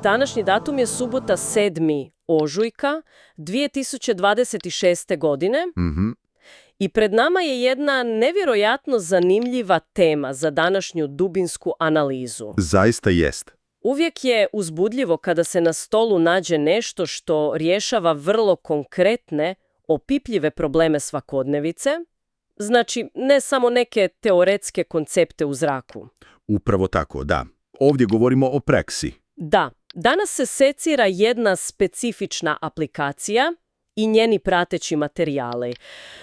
Današnji datum je subota 7. ožujka 2026. godine i pred nama je jedna nevjerojatno zanimljiva tema za današnju dubinsku analizu. Zaista jest. Uvijek je uzbudljivo kada se na stolu nađe nešto što rješava vrlo konkretne, opipljive probleme svakodnevice, znači ne samo neke teoretske koncepte u zraku. Upravo tako, da. Ovdje govorimo o praksi. Da, danas se secira jedna specifična aplikacija i njeni prateći materijali.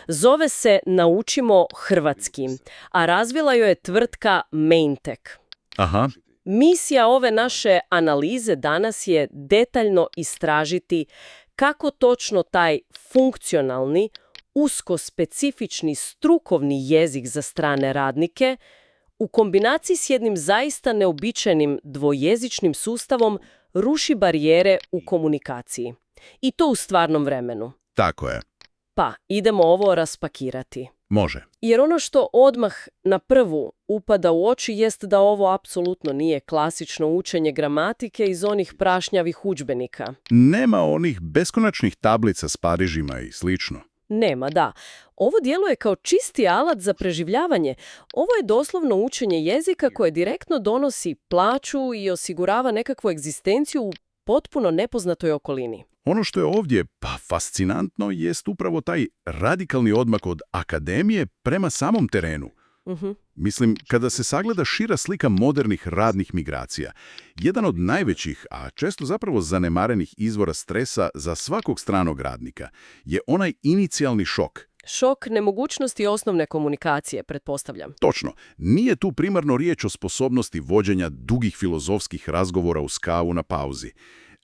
Zove se Naučimo hrvatski, a razvila joj je tvrtka Maintech. Aha. Misija ove naše analize danas je detaljno istražiti kako točno taj funkcionalni, usko specifični strukovni jezik za strane radnike u kombinaciji s jednim zaista neobičajnim dvojezičnim sustavom ruši barijere u komunikaciji. I to u stvarnom vremenu. Tako je. Pa, idemo ovo raspakirati. Može. Jer ono što odmah na prvu upada u oči jest da ovo apsolutno nije klasično učenje gramatike iz onih prašnjavih udžbenika. Nema onih beskonačnih tablica s parižima i slično. Nema, da. Ovo djeluje kao čisti alat za preživljavanje. Ovo je doslovno učenje jezika koje direktno donosi plaću i osigurava nekakvu egzistenciju u potpuno nepoznatoj okolini. Ono što je ovdje fascinantno jest upravo taj radikalni odmak od akademije prema samom terenu. Mislim, kada se sagleda šira slika modernih radnih migracija, jedan od najvećih, a često zapravo zanemarenih izvora stresa za svakog stranog radnika je onaj inicijalni šok. Šok nemogućnosti osnovne komunikacije, pretpostavljam. Točno. Nije tu primarno riječ o sposobnosti vođenja dugih filozofskih razgovora uz kavu na pauzi.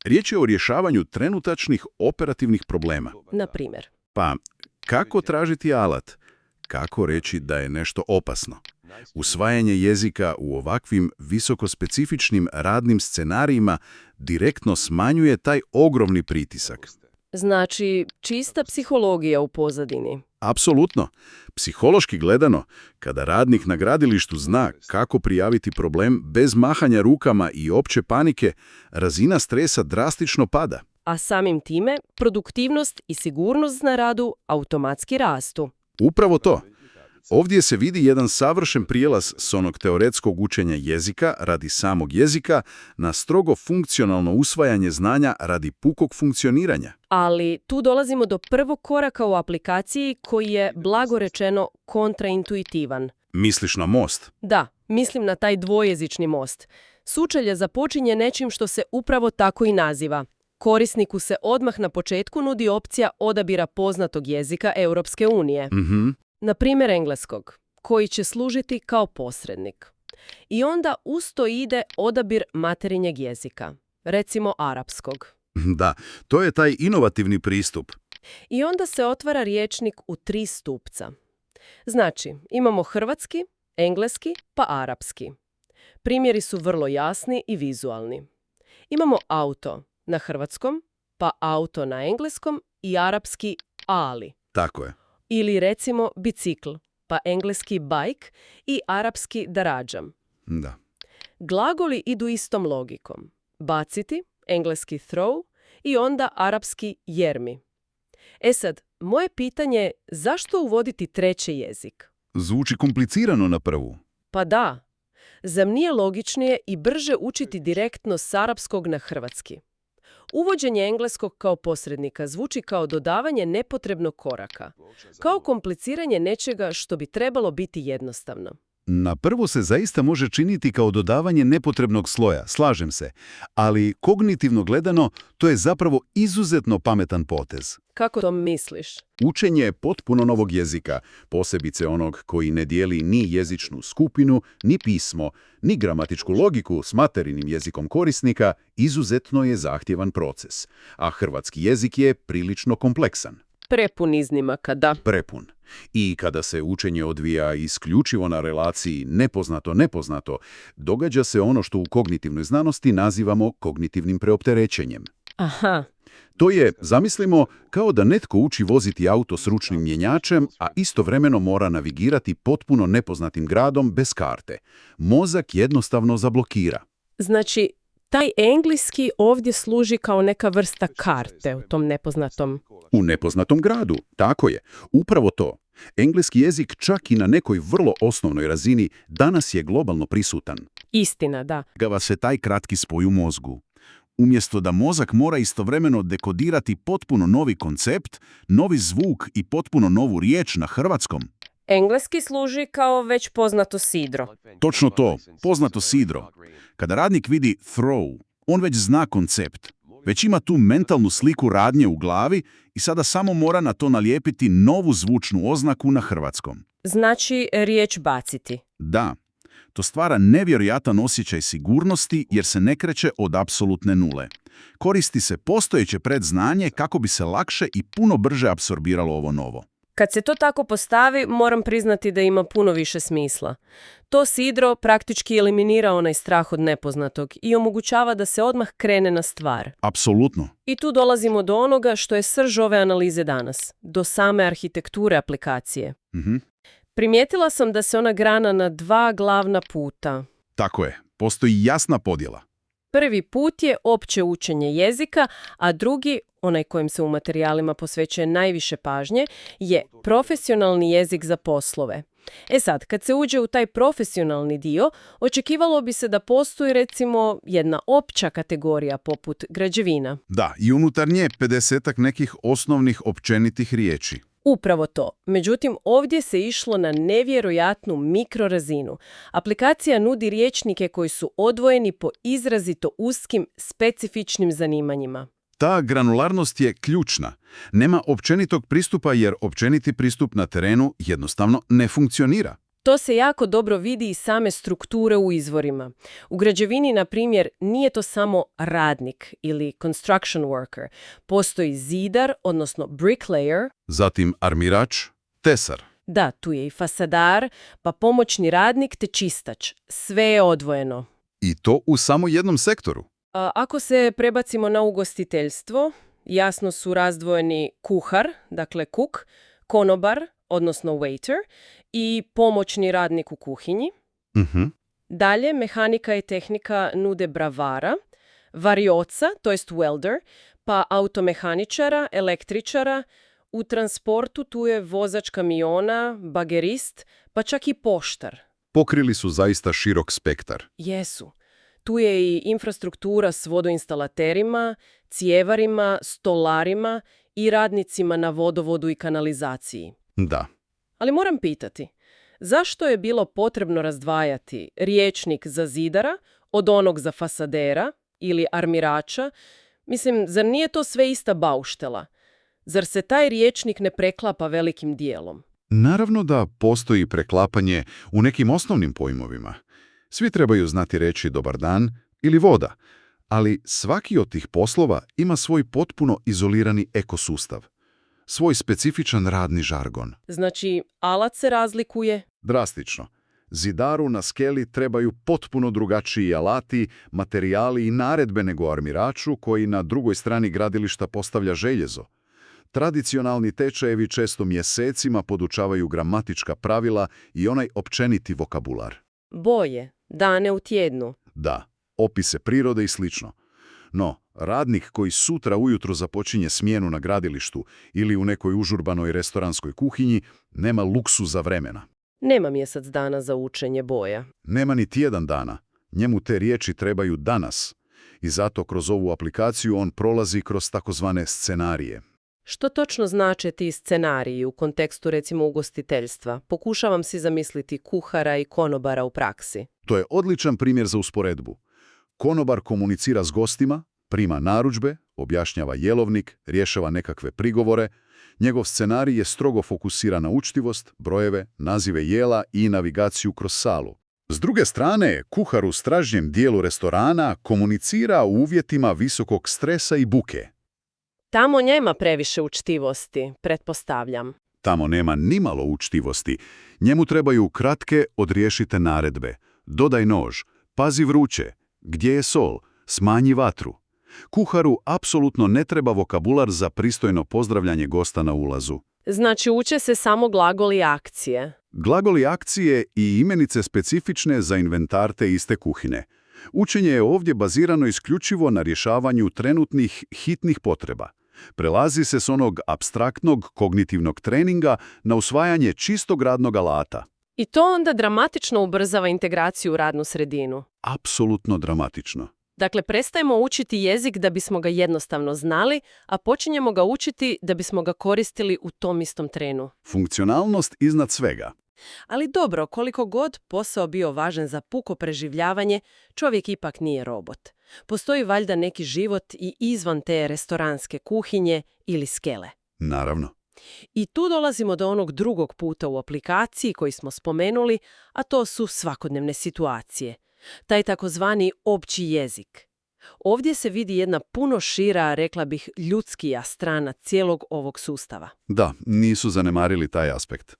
Riječ je o rješavanju trenutačnih operativnih problema. Na primjer? Pa, kako tražiti alat? Kako reći da je nešto opasno? Usvajanje jezika u ovakvim visokospecifičnim radnim scenarijima direktno smanjuje taj ogromni pritisak. Znači, čista psihologija u pozadini. Apsolutno. Psihološki gledano, kada radnik na gradilištu zna kako prijaviti problem bez mahanja rukama i opće panike, razina stresa drastično pada. A samim time, produktivnost i sigurnost na radu automatski rastu. Upravo to. Ovdje se vidi jedan savršen prijelaz s onog teoretskog učenja jezika radi samog jezika na strogo funkcionalno usvajanje znanja radi pukog funkcioniranja. Ali tu dolazimo do prvog koraka u aplikaciji koji je, blago rečeno, kontraintuitivan. Misliš na most? Da, mislim na taj dvojezični most. Sučelje započinje nečim što se upravo tako i naziva. Korisniku se odmah na početku nudi opcija odabira poznatog jezika Europske unije. Na primjer engleskog, koji će služiti kao posrednik. I onda uz to ide odabir materinjeg jezika, recimo arapskog. Da, to je taj inovativni pristup. I onda se otvara rječnik u 3 stupca. Znači, imamo hrvatski, engleski pa arapski. Primjeri su vrlo jasni i vizualni. Imamo auto na hrvatskom, pa auto na engleskom i arapski ali. Tako je. Ili recimo bicikl, pa engleski bike i arapski daradžam. Da. Glagoli idu istom logikom. Baciti, engleski throw i onda arapski jermi. E sad, moje pitanje je zašto uvoditi treći jezik? Zvuči komplicirano na prvu. Pa da. Zar nije logičnije i brže učiti direktno s arapskog na hrvatski? Uvođenje engleskog kao posrednika zvuči kao dodavanje nepotrebnog koraka, kao kompliciranje nečega što bi trebalo biti jednostavno. Na prvo se zaista može činiti kao dodavanje nepotrebnog sloja, slažem se, ali kognitivno gledano to je zapravo izuzetno pametan potez. Kako to misliš? Učenje potpuno novog jezika, posebice onog koji ne dijeli ni jezičnu skupinu, ni pismo, ni gramatičku logiku s materinim jezikom korisnika, izuzetno je zahtjevan proces, a hrvatski jezik je prilično kompleksan. Prepun iznimaka, da. Prepun. I kada se učenje odvija isključivo na relaciji nepoznato-nepoznato, događa se ono što u kognitivnoj znanosti nazivamo kognitivnim preopterećenjem. Aha. To je, zamislimo, kao da netko uči voziti auto s ručnim mjenjačem, a istovremeno mora navigirati potpuno nepoznatim gradom bez karte. Mozak jednostavno zablokira. Znači, Taj engleski ovdje služi kao neka vrsta karte u tom nepoznatom. U nepoznatom gradu, tako je. Upravo to. Engleski jezik čak i na nekoj vrlo osnovnoj razini danas je globalno prisutan. Istina, da. Gava se taj kratki spoj u mozgu. Umjesto da mozak mora istovremeno dekodirati potpuno novi koncept, novi zvuk i potpuno novu riječ na hrvatskom. Engleski služi kao već poznato sidro. Točno to, poznato sidro. Kada radnik vidi throw, on već zna koncept. Već ima tu mentalnu sliku radnje u glavi i sada samo mora na to nalijepiti novu zvučnu oznaku na hrvatskom. Znači riječ baciti. Da, to stvara nevjerojatan osjećaj sigurnosti jer se ne kreće od apsolutne nule. Koristi se postojeće predznanje kako bi se lakše i puno brže apsorbiralo ovo novo. Kad se to tako postavi, moram priznati da ima puno više smisla. To sidro praktički eliminira onaj strah od nepoznatog i omogućava da se odmah krene na stvar. Apsolutno. I tu dolazimo do onoga što je srž ove analize danas, do same arhitekture aplikacije. Primijetila sam da se ona grana na dva glavna puta. Tako je, postoji jasna podjela. Prvi put je opće učenje jezika, a drugi, onaj kojem se u materijalima posvećuje najviše pažnje, je profesionalni jezik za poslove. E sad, kad se uđe u taj profesionalni dio, očekivalo bi se da postoji recimo jedna opća kategorija poput građevina. Da, i unutar nje 50-ak nekih osnovnih općenitih riječi. Upravo to. Međutim, ovdje se išlo na nevjerojatnu mikrorazinu. Aplikacija nudi rječnike koji su odvojeni po izrazito uskim, specifičnim zanimanjima. Ta granularnost je ključna. Nema općenitog pristupa jer općeniti pristup na terenu jednostavno ne funkcionira. To se jako dobro vidi iz same strukture u izvorima. U građevini, na primjer, nije to samo radnik ili construction worker. Postoji zidar, odnosno bricklayer. Zatim armirač, tesar. Da, tu je i fasadar, pa pomoćni radnik te čistač. Sve je odvojeno. I to u samo jednom sektoru. Ako se prebacimo na ugostiteljstvo, jasno su razdvojeni kuhar, dakle cook, konobar, odnosno waiter, i pomoćni radnik u kuhinji. Dalje, mehanika i tehnika nude bravara, varioca, to jest welder, pa automehaničara, električara. U transportu tu je vozač kamiona, bagerist, pa čak i poštar. Pokrili su zaista širok spektar. Jesu. Tu je i infrastruktura s vodoinstalaterima, cijevarima, stolarima i radnicima na vodovodu i kanalizaciji. Da. Ali moram pitati, zašto je bilo potrebno razdvajati rječnik za zidara od onog za fasadera ili armirača? Mislim, zar nije to sve ista bauštela? Zar se taj rječnik ne preklapa velikim dijelom? Naravno da postoji preklapanje u nekim osnovnim pojmovima. Svi trebaju znati reći dobar dan ili voda, ali svaki od tih poslova ima svoj potpuno izolirani ekosustav. Svoj specifičan radni žargon. Znači, alat se razlikuje? Drastično. Zidaru na skeli trebaju potpuno drugačiji alati, materijali i naredbe nego armiraču koji na drugoj strani gradilišta postavlja željezo. Tradicionalni tečajevi često mjesecima podučavaju gramatička pravila i onaj općeniti vokabular. Boje, dane u tjednu. Da, opise prirode i slično. No, radnik koji sutra ujutro započinje smjenu na gradilištu ili u nekoj užurbanoj restoranskoj kuhinji nema luksuza vremena. Nema mjesec dana za učenje boja. Nema ni tjedan dana. Njemu te riječi trebaju danas. I zato kroz ovu aplikaciju on prolazi kroz takozvane scenarije. Što točno znače ti scenariji u kontekstu recimo ugostiteljstva? Pokušavam si zamisliti kuhara i konobara u praksi. To je odličan primjer za usporedbu. Konobar komunicira s gostima, prima narudžbe, objašnjava jelovnik, rješava nekakve prigovore. Njegov scenarij je strogo fokusiran na učtivost, brojeve, nazive jela i navigaciju kroz salu. S druge strane, kuhar u stražnjem dijelu restorana komunicira u uvjetima visokog stresa i buke. Tamo nema previše učtivosti, pretpostavljam. Tamo nema nimalo učtivosti. Njemu trebaju kratke, odriješite naredbe. Dodaj nož, pazi vruće, gdje je sol, smanji vatru. Kuharu apsolutno ne treba vokabular za pristojno pozdravljanje gosta na ulazu. Znači uče se samo glagoli akcije. Glagoli akcije i imenice specifične za inventar te iste kuhine. Učenje je ovdje bazirano isključivo na rješavanju trenutnih hitnih potreba. Prelazi se s onog apstraktnog kognitivnog treninga na usvajanje čistog radnog alata. I to onda dramatično ubrzava integraciju u radnu sredinu. Apsolutno dramatično. Dakle, prestajemo učiti jezik da bismo ga jednostavno znali, a počinjemo ga učiti da bismo ga koristili u tom istom trenu. Funkcionalnost iznad svega. Ali dobro, koliko god posao bio važan za puko preživljavanje, čovjek ipak nije robot. Postoji valjda neki život i izvan te restoranske kuhinje ili skele. Naravno. I tu dolazimo do onog drugog puta u aplikaciji koji smo spomenuli, a to su svakodnevne situacije. Taj takozvani opći jezik. Ovdje se vidi jedna puno šira, rekla bih, ljudskija strana cijelog ovog sustava. Da, nisu zanemarili taj aspekt.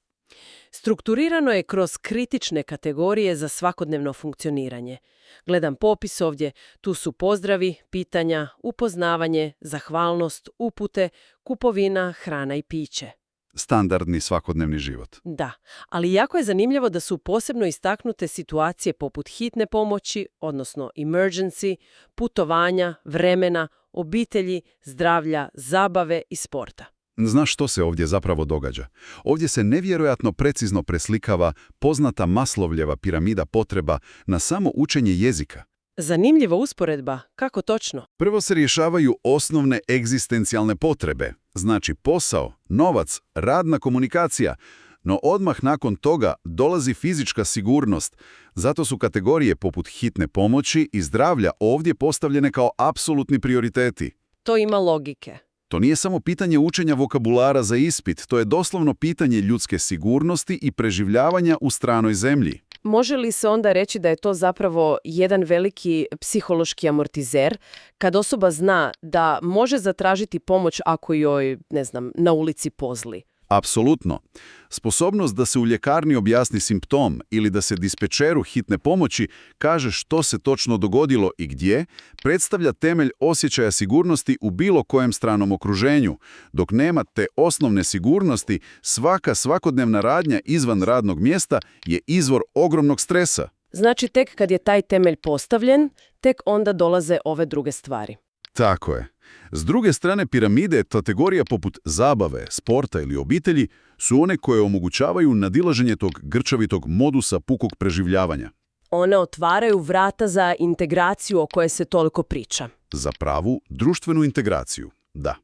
Strukturirano je kroz kritične kategorije za svakodnevno funkcioniranje. Gledam popis ovdje, tu su pozdravi, pitanja, upoznavanje, zahvalnost, upute, kupovina, hrana i piće. Standardni svakodnevni život. Da, ali jako je zanimljivo da su posebno istaknute situacije poput hitne pomoći, odnosno emergency, putovanja, vremena, obitelji, zdravlja, zabave i sporta. Znaš što se ovdje zapravo događa? Ovdje se nevjerojatno precizno preslikava poznata Maslowljeva piramida potreba na samo učenje jezika. Zanimljiva usporedba. Kako točno? Prvo se rješavaju osnovne egzistencijalne potrebe, znači posao, novac, radna komunikacija, no odmah nakon toga dolazi fizička sigurnost. Zato su kategorije poput hitne pomoći i zdravlja ovdje postavljene kao apsolutni prioriteti. To ima logike. To nije samo pitanje učenja vokabulara za ispit, to je doslovno pitanje ljudske sigurnosti i preživljavanja u stranoj zemlji. Može li se onda reći da je to zapravo jedan veliki psihološki amortizer, kad osoba zna da može zatražiti pomoć ako joj, ne znam, na ulici pozli? Apsolutno. Sposobnost da se u ljekarni objasni simptom ili da se dispečeru hitne pomoći kaže što se točno dogodilo i gdje, predstavlja temelj osjećaja sigurnosti u bilo kojem stranom okruženju. Dok nema te osnovne sigurnosti, svaka svakodnevna radnja izvan radnog mjesta je izvor ogromnog stresa. Znači, tek kad je taj temelj postavljen, tek onda dolaze ove druge stvari. Tako je. S druge strane piramide, kategorija poput zabave, sporta ili obitelji su one koje omogućavaju nadilaženje tog grčavitog modusa pukog preživljavanja. One otvaraju vrata za integraciju o kojoj se toliko priča. Za pravu društvenu integraciju, da.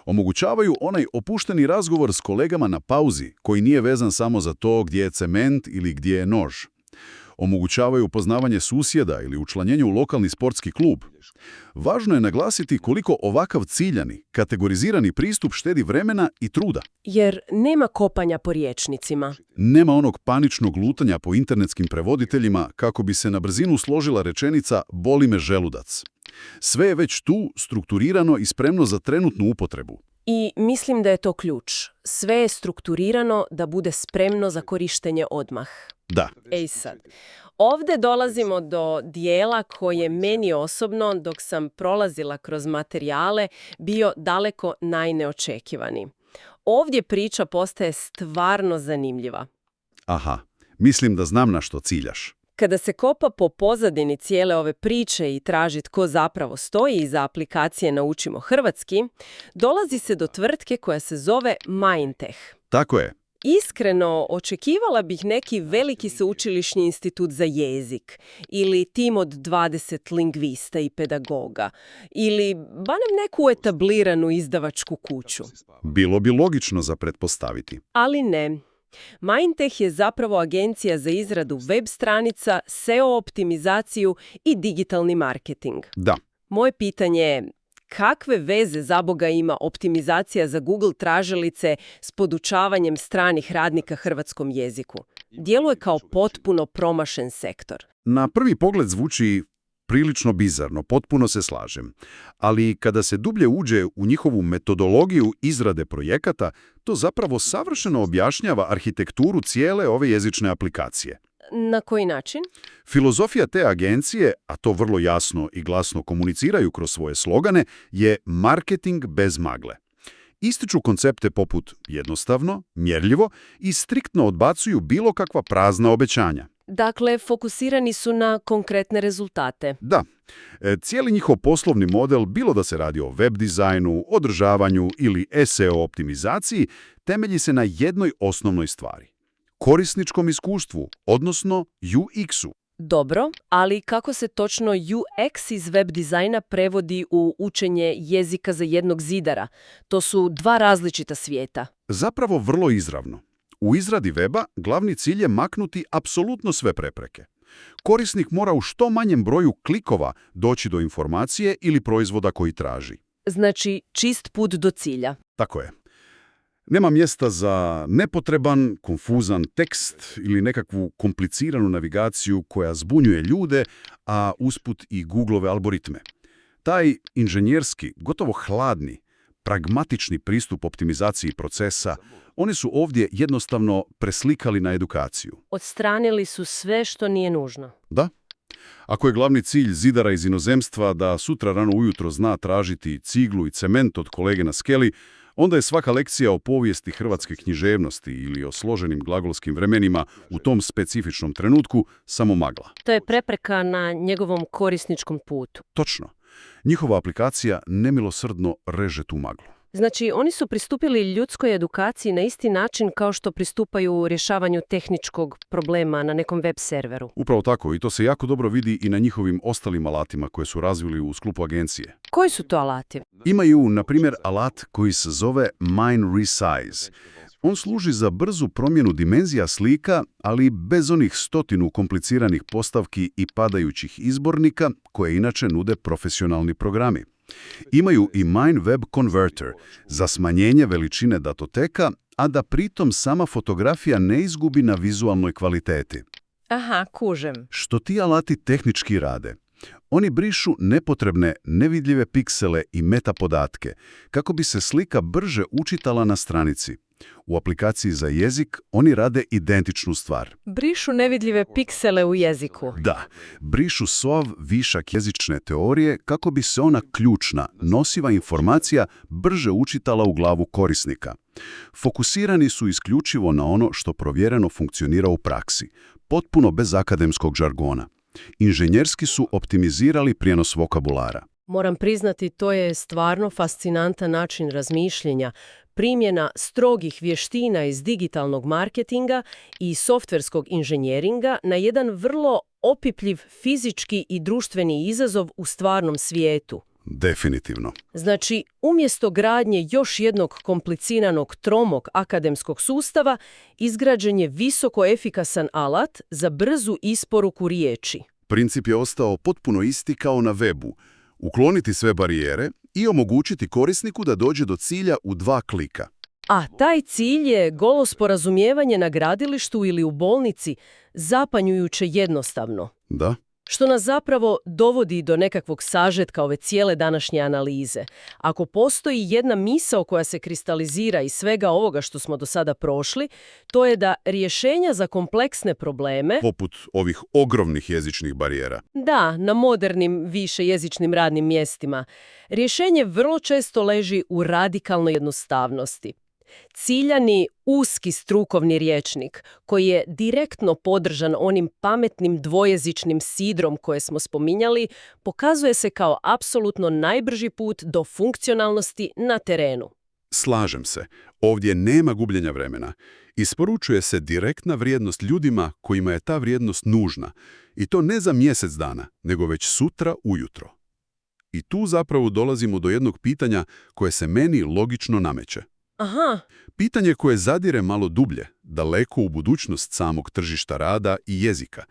Omogućavaju onaj opušteni razgovor s kolegama na pauzi, koji nije vezan samo za to gdje je cement ili gdje je nož. Omogućavaju upoznavanje susjeda ili učlanjenje u lokalni sportski klub. Važno je naglasiti koliko ovakav ciljani, kategorizirani pristup štedi vremena i truda. Jer nema kopanja po rječnicima. Nema onog paničnog lutanja po internetskim prevoditeljima kako bi se na brzinu složila rečenica boli me želudac. Sve je već tu strukturirano i spremno za trenutnu upotrebu. I mislim da je to ključ. Sve je strukturirano da bude spremno za korištenje odmah. Da. Ej sad, ovdje dolazimo do dijela koji je meni osobno, dok sam prolazila kroz materijale, bio daleko najneočekivaniji. Ovdje priča postaje stvarno zanimljiva. Aha, mislim da znam na što ciljaš. Kada se kopa po pozadini cijele ove priče i traži tko zapravo stoji iza aplikacije Naučimo hrvatski, dolazi se do tvrtke koja se zove Mindtech. Tako je. Iskreno, očekivala bih neki veliki sveučilišni institut za jezik ili tim od 20 lingvista i pedagoga ili barem neku etabliranu izdavačku kuću. Bilo bi logično za pretpostaviti. Ali ne. Mindtech je zapravo agencija za izradu web stranica, SEO optimizaciju i digitalni marketing. Da. Moje pitanje je, kakve veze zaboga ima optimizacija za Google tražilice s podučavanjem stranih radnika hrvatskom jeziku? Djeluje kao potpuno promašen sektor. Na prvi pogled zvuči prilično bizarno, potpuno se slažem. Ali kada se dublje uđe u njihovu metodologiju izrade projekata, to zapravo savršeno objašnjava arhitekturu cijele ove jezične aplikacije. Na koji način? Filozofija te agencije, a to vrlo jasno i glasno komuniciraju kroz svoje slogane, je marketing bez magle. Ističu koncepte poput jednostavno, mjerljivo i striktno odbacuju bilo kakva prazna obećanja. Dakle, fokusirani su na konkretne rezultate. Da, cijeli njihov poslovni model, bilo da se radi o web dizajnu, održavanju ili SEO optimizaciji, temelji se na jednoj osnovnoj stvari. Korisničkom iskustvu, odnosno UX-u. Dobro, ali kako se točno UX iz web dizajna prevodi u učenje jezika za jednog zidara? To su dva različita svijeta. Zapravo vrlo izravno. U izradi weba glavni cilj je maknuti apsolutno sve prepreke. Korisnik mora u što manjem broju klikova doći do informacije ili proizvoda koji traži. Znači, čist put do cilja. Tako je. Nema mjesta za nepotreban, konfuzan tekst ili nekakvu kompliciranu navigaciju koja zbunjuje ljude, a usput i Googleove algoritme. Taj inženjerski, gotovo hladni, pragmatični pristup optimizaciji procesa, oni su ovdje jednostavno preslikali na edukaciju. Odstranili su sve što nije nužno. Da. Ako je glavni cilj zidara iz inozemstva da sutra rano ujutro zna tražiti ciglu i cement od kolege na skeli, onda je svaka lekcija o povijesti hrvatske književnosti ili o složenim glagolskim vremenima u tom specifičnom trenutku samo magla. To je prepreka na njegovom korisničkom putu. Točno. Njihova aplikacija nemilosrdno reže tu maglu. Znači, oni su pristupili ljudskoj edukaciji na isti način kao što pristupaju rješavanju tehničkog problema na nekom web serveru. Upravo tako, i to se jako dobro vidi i na njihovim ostalim alatima koje su razvili u sklopu agencije. Koji su to alati? Imaju, na primjer, alat koji se zove Mine Resize. On služi za brzu promjenu dimenzija slika, ali bez onih 100 kompliciranih postavki i padajućih izbornika koje inače nude profesionalni programi. Imaju i Mine Web Converter za smanjenje veličine datoteka, a da pritom sama fotografija ne izgubi na vizualnoj kvaliteti. Aha, kužem. Što ti alati tehnički rade? Oni brišu nepotrebne, nevidljive piksele i metapodatke, kako bi se slika brže učitala na stranici. U aplikaciji za jezik oni rade identičnu stvar. Brišu nevidljive piksele u jeziku. Da, brišu sav višak jezične teorije kako bi se ona ključna, nosiva informacija brže učitala u glavu korisnika. Fokusirani su isključivo na ono što provjereno funkcionira u praksi, potpuno bez akademskog žargona. Inženjerski su optimizirali prijenos vokabulara. Moram priznati, to je stvarno fascinantan način razmišljenja. Primjena strogih vještina iz digitalnog marketinga i softverskog inženjeringa na jedan vrlo opipljiv fizički i društveni izazov u stvarnom svijetu. Definitivno. Znači, umjesto gradnje još jednog kompliciranog tromog akademskog sustava, izgrađen je visoko efikasan alat za brzu isporuku riječi. Princip je ostao potpuno isti kao na webu. Ukloniti sve barijere i omogućiti korisniku da dođe do cilja u 2 klika. A taj cilj je golo sporazumijevanje na gradilištu ili u bolnici, zapanjujuće jednostavno. Da. Što nas zapravo dovodi do nekakvog sažetka ove cijele današnje analize. Ako postoji jedna misao koja se kristalizira iz svega ovoga što smo do sada prošli, to je da rješenja za kompleksne probleme, Poput ovih ogromnih jezičnih barijera. da, na modernim višejezičnim radnim mjestima, rješenje vrlo često leži u radikalnoj jednostavnosti. Ciljani, uski strukovni rječnik, koji je direktno podržan onim pametnim dvojezičnim sidrom koje smo spominjali, pokazuje se kao apsolutno najbrži put do funkcionalnosti na terenu. Slažem se. Ovdje nema gubljenja vremena. Isporučuje se direktna vrijednost ljudima kojima je ta vrijednost nužna. I to ne za mjesec dana, nego već sutra ujutro. I tu zapravo dolazimo do jednog pitanja koje se meni logično nameće. Aha, Pitanje koje zadire malo dublje, daleko u budućnost samog tržišta rada i jezika.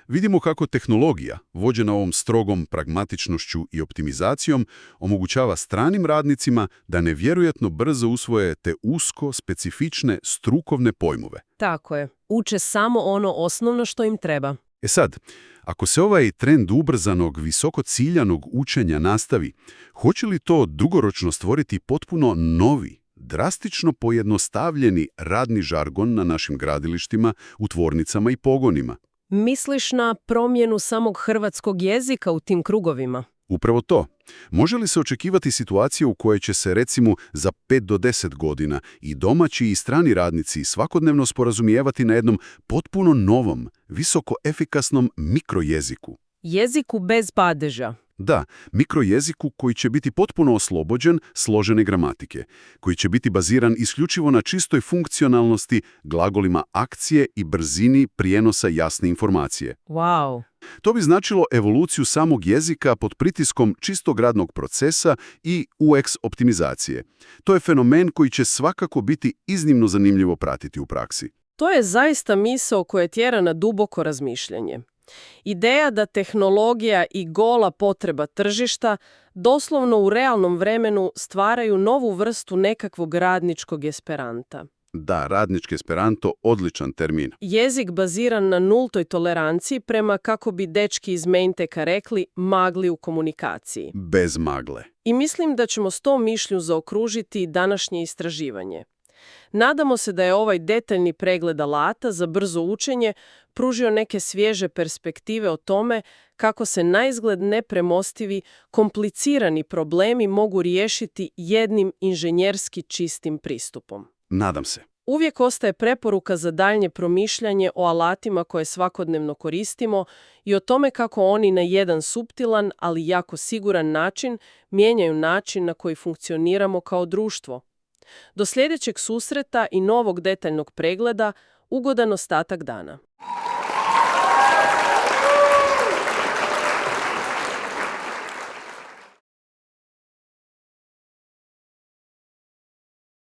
Vidimo kako tehnologija, vođena ovom strogom pragmatičnošću i optimizacijom, omogućava stranim radnicima da nevjerojatno brzo usvoje te usko, specifične, strukovne pojmove. tako je. Uče samo ono osnovno što im treba. E sad, ako se ovaj trend ubrzanog, visoko ciljanog učenja nastavi, hoće li to dugoročno stvoriti potpuno novi, drastično pojednostavljeni radni žargon na našim gradilištima, u tvornicama i pogonima? Misliš na promjenu samog hrvatskog jezika u tim krugovima? Upravo to. Može li se očekivati situacija u kojoj će se, recimo, za 5 do 10 godina i domaći i strani radnici svakodnevno sporazumijevati na jednom potpuno novom, visoko efikasnom mikrojeziku? Jeziku bez padeža. Da, mikrojeziku koji će biti potpuno oslobođen složene gramatike, koji će biti baziran isključivo na čistoj funkcionalnosti, glagolima akcije i brzini prijenosa jasne informacije. Wow. To bi značilo evoluciju samog jezika pod pritiskom čistog radnog procesa i UX optimizacije. To je fenomen koji će svakako biti iznimno zanimljivo pratiti u praksi. To je zaista misao koja tjera na duboko razmišljanje. Ideja da tehnologija i gola potreba tržišta doslovno u realnom vremenu stvaraju novu vrstu nekakvog radničkog esperanta. Da, radnički esperanto, odličan termin. Jezik baziran na nultoj toleranciji prema, kako bi dečki iz Mainteka rekli, magli u komunikaciji. Bez magle. I mislim da ćemo s tom mišlju zaokružiti današnje istraživanje. Nadamo se da je ovaj detaljni pregled alata za brzo učenje pružio neke svježe perspektive o tome kako se naizgled nepremostivi, komplicirani problemi mogu riješiti jednim inženjerski čistim pristupom. Nadam se. Uvijek ostaje preporuka za daljnje promišljanje o alatima koje svakodnevno koristimo i o tome kako oni na jedan suptilan, ali jako siguran način mijenjaju način na koji funkcioniramo kao društvo. Do sljedećeg susreta i novog detaljnog pregleda, ugodan ostatak dana.